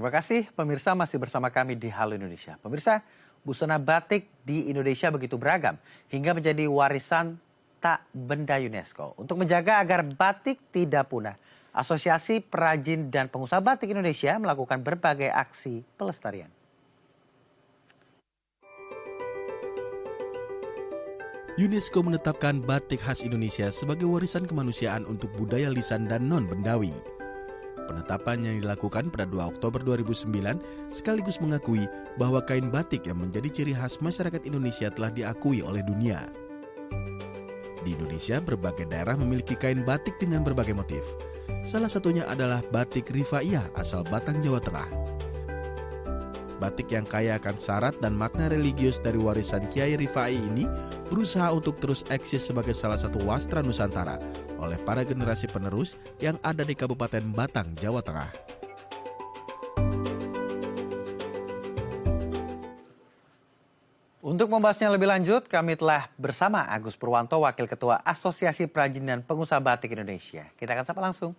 Terima kasih pemirsa masih bersama kami di Halo Indonesia. Pemirsa, busana batik di Indonesia begitu beragam hingga menjadi warisan tak benda UNESCO. Untuk menjaga agar batik tidak punah, Asosiasi Perajin dan Pengusaha Batik Indonesia melakukan berbagai aksi pelestarian. UNESCO menetapkan batik khas Indonesia sebagai warisan kemanusiaan untuk budaya lisan dan non-bendawi. Penetapan yang dilakukan pada 2 Oktober 2009 sekaligus mengakui bahwa kain batik yang menjadi ciri khas masyarakat Indonesia telah diakui oleh dunia. Di Indonesia, berbagai daerah memiliki kain batik dengan berbagai motif. Salah satunya adalah batik Rifaiyah asal Batang, Jawa Tengah. Batik yang kaya akan syarat dan makna religius dari warisan Kiai Rifai ini berusaha untuk terus eksis sebagai salah satu wastra Nusantara oleh para generasi penerus yang ada di Kabupaten Batang, Jawa Tengah. Untuk membahasnya lebih lanjut, kami telah bersama Agus Purwanto, Wakil Ketua Asosiasi Perajin dan Pengusaha Batik Indonesia. Kita akan sapa langsung.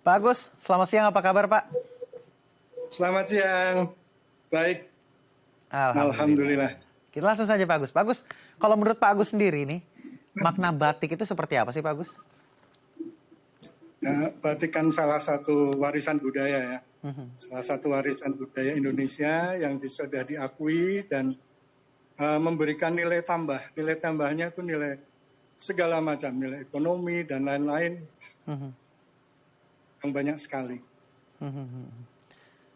Pak Agus, selamat siang. Apa kabar, Pak? Selamat siang. Baik. Alhamdulillah. Kita langsung saja, Pak Agus. Pak Agus, kalau menurut Pak Agus sendiri nih, makna batik itu seperti apa sih, Pak Agus? Ya, batik kan salah satu warisan budaya ya. Salah satu warisan budaya Indonesia yang sudah diakui dan memberikan nilai tambah. Nilai tambahnya itu nilai segala macam, nilai ekonomi dan lain-lain. Yang banyak sekali.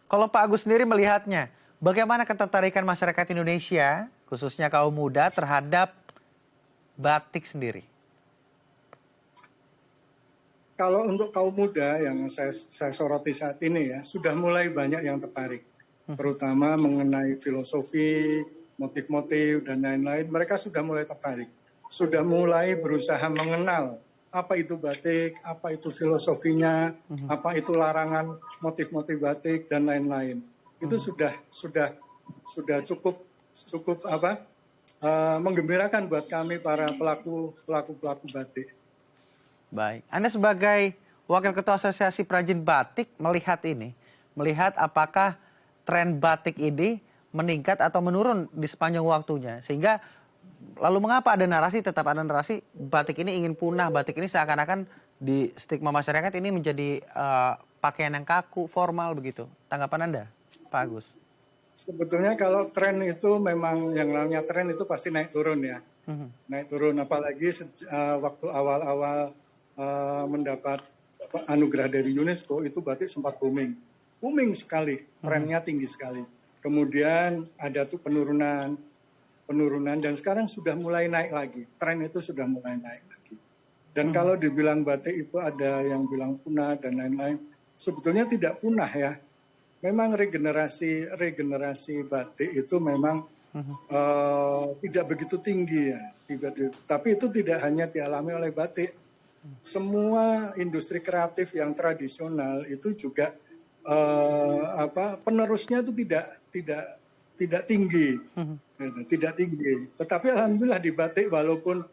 Kalau Pak Agus sendiri melihatnya, bagaimana ketertarikan masyarakat Indonesia, khususnya kaum muda, terhadap batik sendiri? Kalau untuk kaum muda yang saya soroti saat ini ya, sudah mulai banyak yang tertarik. Terutama mengenai filosofi, motif-motif, dan lain-lain. Mereka sudah mulai tertarik. Sudah mulai berusaha mengenal apa itu batik, apa itu filosofinya, apa itu larangan motif-motif batik, dan lain-lain. Itu sudah cukup menggembirakan buat kami para pelaku batik. Baik, Anda sebagai Wakil Ketua Asosiasi Perajin Batik melihat apakah tren batik ini meningkat atau menurun di sepanjang waktunya, sehingga lalu mengapa tetap ada narasi batik ini ingin punah, batik ini seakan-akan di stigma masyarakat ini menjadi pakaian yang kaku, formal begitu. Tanggapan Anda, Pak Agus? Sebetulnya kalau tren itu memang yang namanya tren itu pasti naik turun ya. Naik turun, apalagi waktu awal-awal mendapat anugerah dari UNESCO itu batik sempat booming sekali, trennya tinggi sekali. Kemudian ada tuh penurunan dan sekarang sudah mulai naik lagi. Tren itu sudah mulai naik lagi. Dan kalau dibilang batik itu ada yang bilang punah dan lain-lain, sebetulnya tidak punah ya. Memang regenerasi batik itu memang tidak begitu tinggi ya. Tapi itu tidak hanya dialami oleh batik. Semua industri kreatif yang tradisional itu juga penerusnya itu tidak tinggi, tidak tinggi. Tetapi alhamdulillah di batik walaupun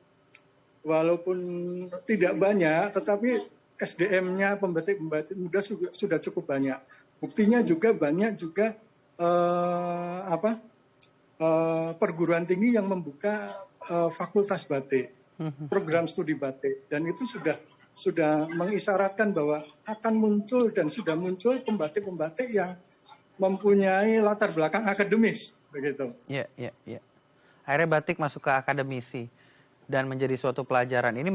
tidak banyak, tetapi SDM-nya pembatik muda sudah cukup banyak. Buktinya juga banyak juga perguruan tinggi yang membuka fakultas batik, program studi batik, dan itu sudah mengisyaratkan bahwa akan muncul dan sudah muncul pembatik-pembatik yang mempunyai latar belakang akademis, begitu. Iya. Akhirnya batik masuk ke akademisi dan menjadi suatu pelajaran. Ini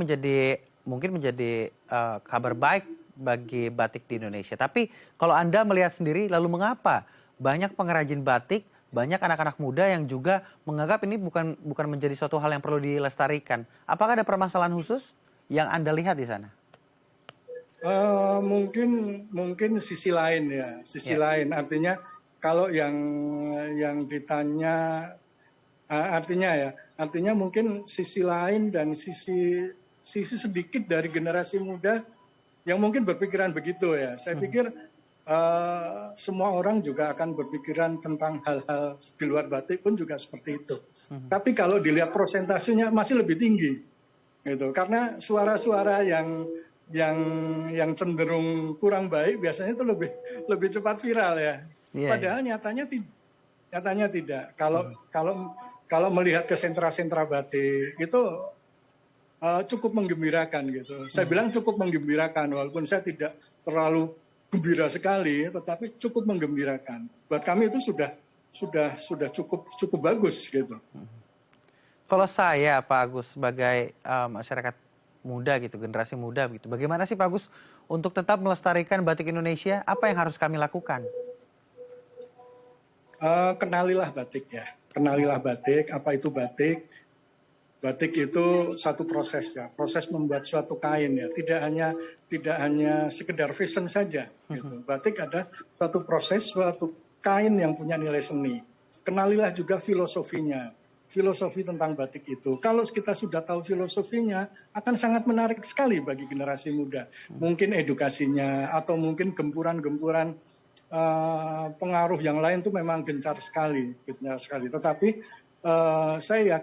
mungkin menjadi kabar baik bagi batik di Indonesia. Tapi kalau Anda melihat sendiri, lalu mengapa banyak pengrajin batik, banyak anak-anak muda yang juga menganggap ini bukan menjadi suatu hal yang perlu dilestarikan? Apakah ada permasalahan khusus yang Anda lihat di sana? Mungkin sisi lain ya, lain. Artinya kalau yang ditanya artinya mungkin sisi lain dan sisi sedikit dari generasi muda yang mungkin berpikiran begitu ya. Saya pikir semua orang juga akan berpikiran tentang hal-hal di luar batik pun juga seperti itu. Tapi kalau dilihat prosentasenya masih lebih tinggi, gitu. Karena suara-suara yang yang cenderung kurang baik biasanya itu lebih cepat viral ya. Iya, iya. Padahal nyatanya tidak. Kalau melihat ke sentra-sentra batik itu cukup menggembirakan gitu. Saya bilang cukup menggembirakan walaupun saya tidak terlalu gembira sekali, tetapi cukup menggembirakan. Buat kami itu sudah cukup bagus gitu. Kalau saya Pak Agus sebagai masyarakat muda gitu, generasi muda gitu, bagaimana sih Pak Agus untuk tetap melestarikan batik Indonesia? Apa yang harus kami lakukan? Kenalilah batik ya. Kenalilah batik, apa itu batik. Batik itu satu proses ya, proses membuat suatu kain ya. Tidak hanya sekedar fashion saja gitu. Batik ada suatu proses, suatu kain yang punya nilai seni. Kenalilah juga filosofinya. Filosofi tentang batik itu. Kalau kita sudah tahu filosofinya, akan sangat menarik sekali bagi generasi muda. Mungkin edukasinya atau mungkin gempuran-gempuran pengaruh yang lain itu memang gencar sekali. Tetapi saya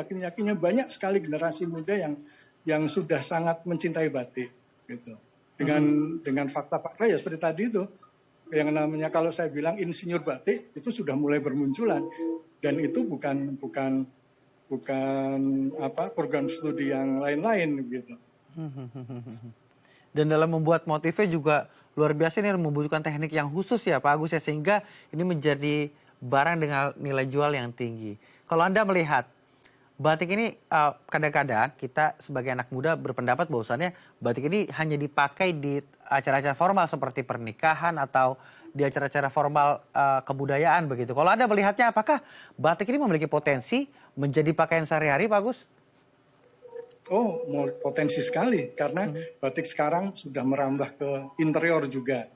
yakinnya banyak sekali generasi muda yang sudah sangat mencintai batik, gitu. Dengan fakta-fakta ya seperti tadi itu, yang namanya kalau saya bilang insinyur batik itu sudah mulai bermunculan dan itu bukan program studi yang lain-lain gitu. Dan dalam membuat motifnya juga luar biasa, ini membutuhkan teknik yang khusus ya Pak Agus ya, sehingga ini menjadi barang dengan nilai jual yang tinggi. Kalau Anda melihat batik ini kadang-kadang kita sebagai anak muda berpendapat bahwasannya batik ini hanya dipakai di acara-acara formal seperti pernikahan atau di acara-acara formal kebudayaan begitu. Kalau Anda melihatnya, apakah batik ini memiliki potensi menjadi pakaian sehari-hari Pak Agus? Oh, potensi sekali karena batik sekarang sudah merambah ke interior juga.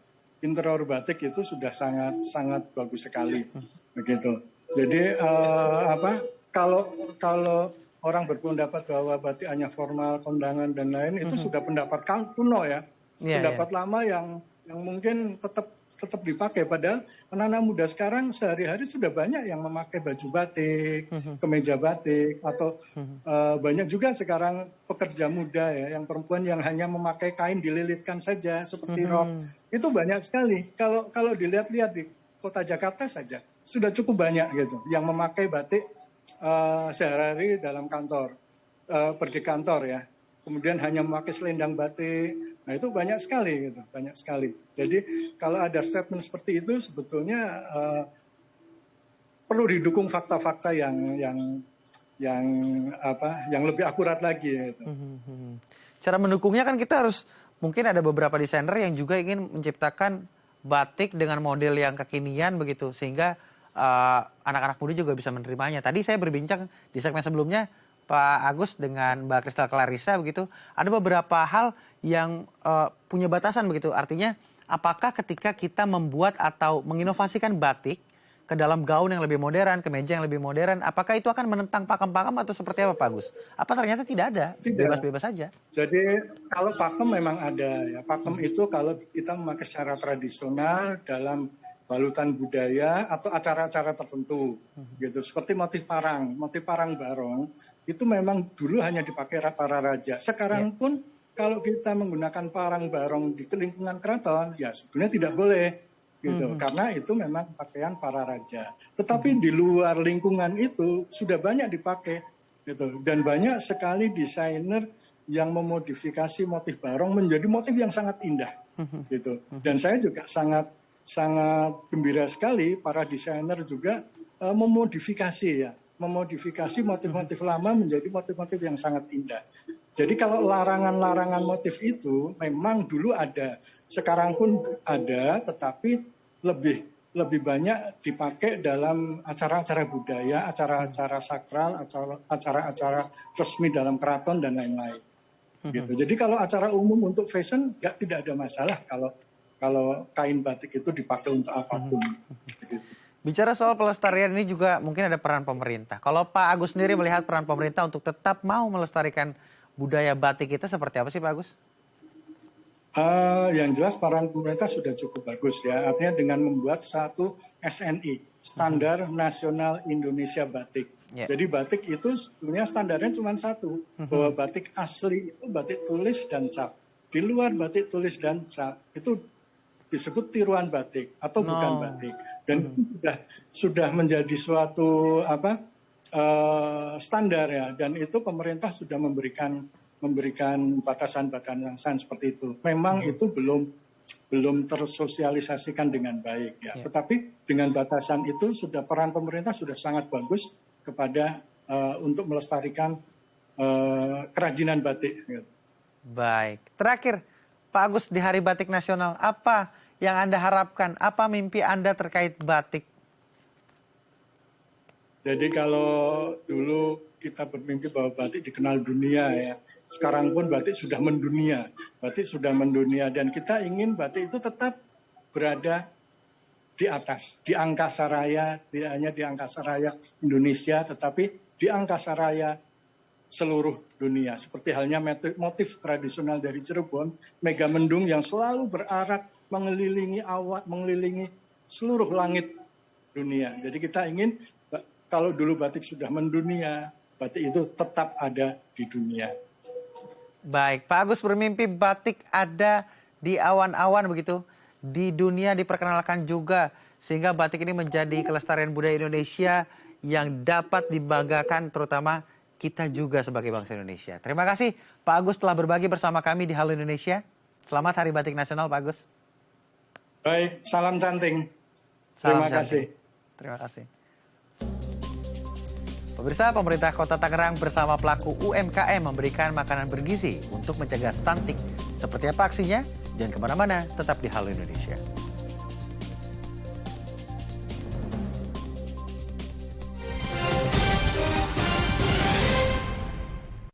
Interior batik itu sudah sangat bagus sekali, begitu. Jadi kalau orang berpendapat bahwa batik hanya formal, kondangan dan lain itu sudah pendapat kuno ya, pendapat lama yang mungkin tetap dipakai. Padahal anak-anak muda sekarang sehari-hari sudah banyak yang memakai baju batik, kemeja batik, atau banyak juga sekarang pekerja muda ya, yang perempuan yang hanya memakai kain dililitkan saja seperti rok. Itu banyak sekali. Kalau dilihat-lihat di kota Jakarta saja sudah cukup banyak gitu yang memakai batik sehari-hari dalam kantor, pergi kantor ya. Kemudian hanya memakai selendang batik. Nah itu banyak sekali gitu, banyak sekali. Jadi kalau ada statement seperti itu sebetulnya perlu didukung fakta-fakta yang lebih akurat lagi gitu. Cara mendukungnya kan kita harus, mungkin ada beberapa desainer yang juga ingin menciptakan batik dengan model yang kekinian begitu, sehingga anak-anak muda juga bisa menerimanya. Tadi saya berbincang di segmen sebelumnya Pak Agus dengan Mbak Kristal Clarissa begitu, ada beberapa hal yang punya batasan begitu. Artinya apakah ketika kita membuat atau menginovasikan batik ke dalam gaun yang lebih modern, kemeja yang lebih modern, apakah itu akan menentang pakem-pakem atau seperti apa Pak Agus? Apa ternyata tidak ada, bebas-bebas saja? Jadi kalau pakem memang ada ya. Pakem itu kalau kita memakai secara tradisional dalam balutan budaya atau acara-acara tertentu gitu. Seperti motif parang barong itu memang dulu hanya dipakai para raja. Sekarang pun kalau kita menggunakan parang barong di lingkungan keraton ya sebenarnya tidak boleh gitu, karena itu memang pakaian para raja. Tetapi di luar lingkungan itu sudah banyak dipakai gitu, dan banyak sekali desainer yang memodifikasi motif barong menjadi motif yang sangat indah gitu. Dan saya juga sangat gembira sekali para desainer juga memodifikasi motif-motif lama menjadi motif-motif yang sangat indah. Jadi kalau larangan motif itu memang dulu ada, sekarang pun ada, tetapi lebih banyak dipakai dalam acara-acara budaya, acara-acara sakral, acara-acara resmi dalam keraton dan lain-lain. Gitu. Jadi kalau acara umum untuk fashion tidak ada masalah kalau kain batik itu dipakai untuk apapun. Gitu. Bicara soal pelestarian ini juga mungkin ada peran pemerintah. Kalau Pak Agus sendiri melihat peran pemerintah untuk tetap mau melestarikan budaya batik kita seperti apa sih Pak Agus? Yang jelas peran pemerintah sudah cukup bagus ya. Artinya dengan membuat satu SNI, Standar Nasional Indonesia Batik. Ya. Jadi batik itu sebenarnya standarnya cuma satu, bahwa batik asli itu batik tulis dan cap. Di luar batik tulis dan cap itu disebut tiruan batik atau bukan batik. Dan itu sudah menjadi suatu standar ya. Dan itu pemerintah sudah memberikan batasan-batasan seperti itu. Memang itu belum tersosialisasikan dengan baik ya. Tetapi dengan batasan itu sudah peran pemerintah sudah sangat bagus kepada untuk melestarikan kerajinan batik. Baik. Terakhir, Pak Agus, di Hari Batik Nasional, apa yang Anda harapkan? Apa mimpi Anda terkait batik? Jadi kalau dulu kita bermimpi bahwa batik dikenal dunia ya. Sekarang pun batik sudah mendunia. Batik sudah mendunia dan kita ingin batik itu tetap berada di atas, di angkasa raya, tidak hanya di angkasa raya Indonesia, tetapi di angkasa raya seluruh dunia. Seperti halnya motif tradisional dari Cirebon, Megamendung yang selalu berarak mengelilingi seluruh langit dunia. Jadi kita ingin, kalau dulu batik sudah mendunia, batik itu tetap ada di dunia. Baik, Pak Agus bermimpi batik ada di awan-awan begitu. Di dunia diperkenalkan juga sehingga batik ini menjadi kelestarian budaya Indonesia yang dapat dibanggakan terutama kita juga sebagai bangsa Indonesia. Terima kasih Pak Agus telah berbagi bersama kami di Halo Indonesia. Selamat Hari Batik Nasional Pak Agus. Baik, salam canting. Salam Terima canting. kasih. Terima kasih. Pemirsa, pemerintah Kota Tangerang bersama pelaku UMKM memberikan makanan bergizi untuk mencegah stunting. Seperti apa aksinya? Jangan kemana-mana, tetap di Halo Indonesia.